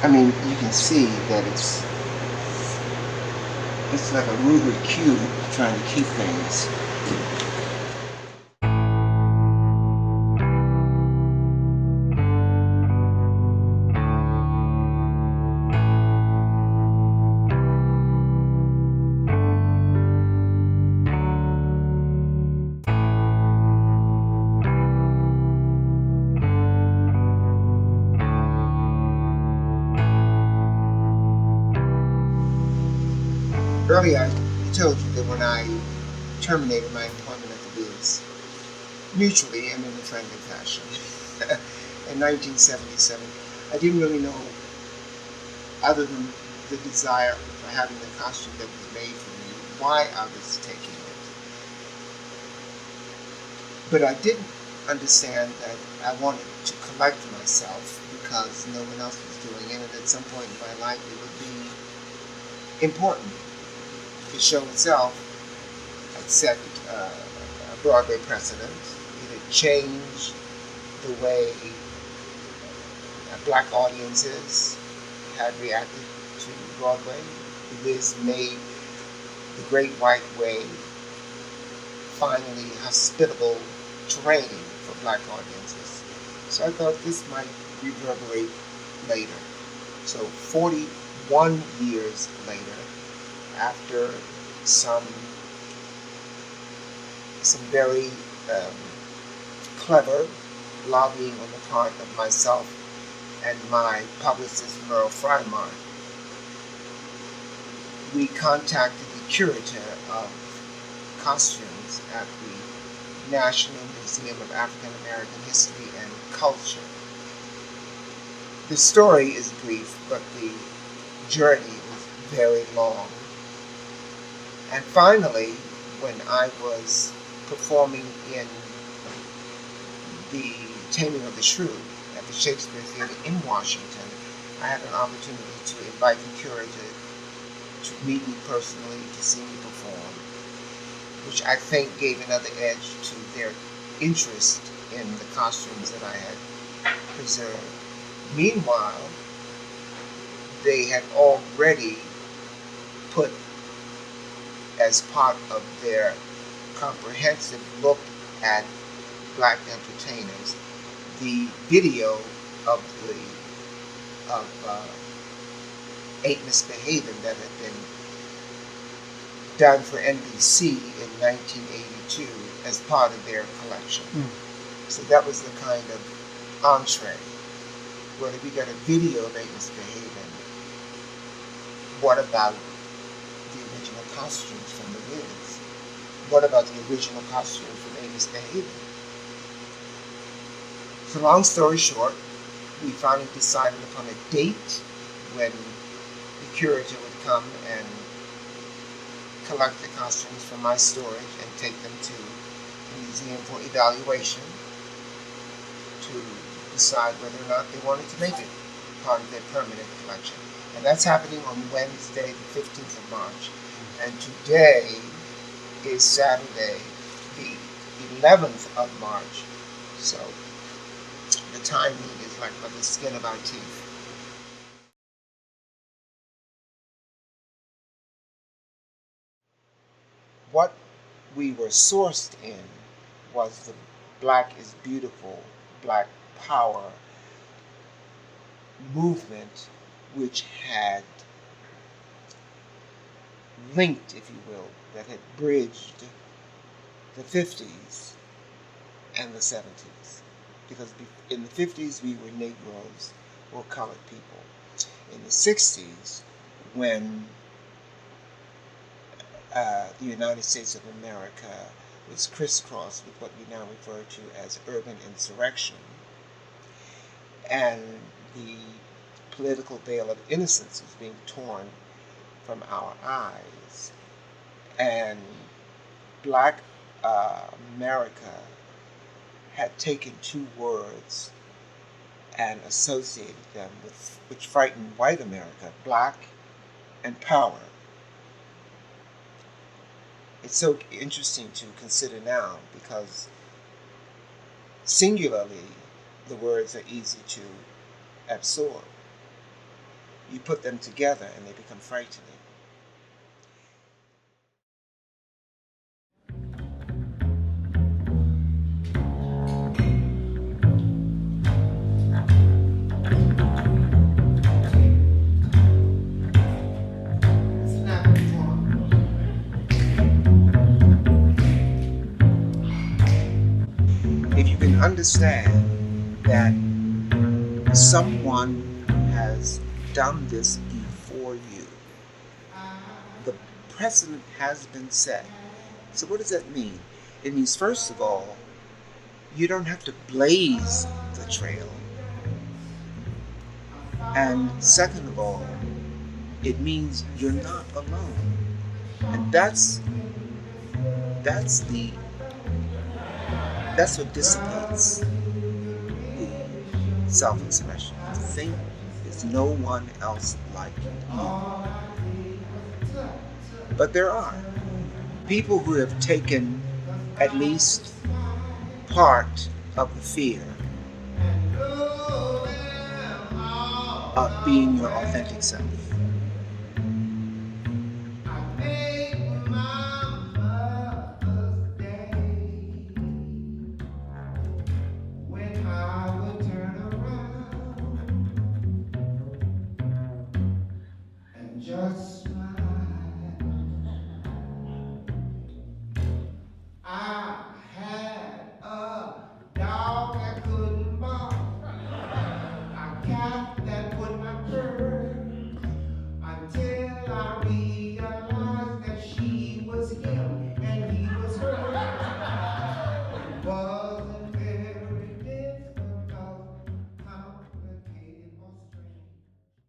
I mean, you can see that it's like a Rubik cube trying to keep things. Earlier, I told you that when I terminated my employment at the Biz, mutually and in a friendly fashion, in 1977, I didn't really know, other than the desire for having the costume that was made for me, why I was taking it. But I didn't understand that I wanted to collect myself because no one else was doing it, and at some point in my life it would be important. The show itself had set a Broadway precedent. It had changed the way black audiences had reacted to Broadway. This made the Great White Way finally hospitable terrain for black audiences. So I thought this might reverberate later. So 41 years later, after some very clever lobbying on the part of myself and my publicist Merle Frymart, we contacted the curator of costumes at the National Museum of African American History and Culture. The story is brief, but the journey was very long. And finally, when I was performing in the Taming of the Shrew at the Shakespeare Theater in Washington, I had an opportunity to invite the curator to meet me personally, to see me perform, which I think gave another edge to their interest in the costumes that I had preserved. Meanwhile, they had already put as part of their comprehensive look at black entertainers the video of Ain't Misbehavin' that had been done for NBC in 1982 as part of their collection. So that was the kind of entree. Well, if we got a video of Ain't Misbehavin', what about the original costumes from the Wiz? What about the original costumes from Ain't Misbehavin'? So long story short, we finally decided upon a date when the curator would come and collect the costumes from my storage and take them to the museum for evaluation to decide whether or not they wanted to make it part of their permanent collection. And that's happening on Wednesday, the 15th of March. And today is Saturday, the 11th of March. So the timing is like by the skin of our teeth. What we were sourced in was the Black is Beautiful, Black Power movement, which had linked, if you will, that had bridged the 50s and the 70s. Because in the 50s, we were Negroes or colored people. In the 60s, when the United States of America was crisscrossed with what we now refer to as urban insurrection, and the political veil of innocence was being torn from our eyes, and black America had taken two words and associated them with which frightened white America, black and power. It's so interesting to consider now because singularly the words are easy to absorb. You put them together and they become frightening. If you can understand that someone has done this before you, the precedent has been set. So what does that mean? It means, first of all, you don't have to blaze the trail. And second of all, it means you're not alone. And that's what dissipates the self-expression. To think there's no one else like you. But there are people who have taken at least part of the fear of being your authentic self.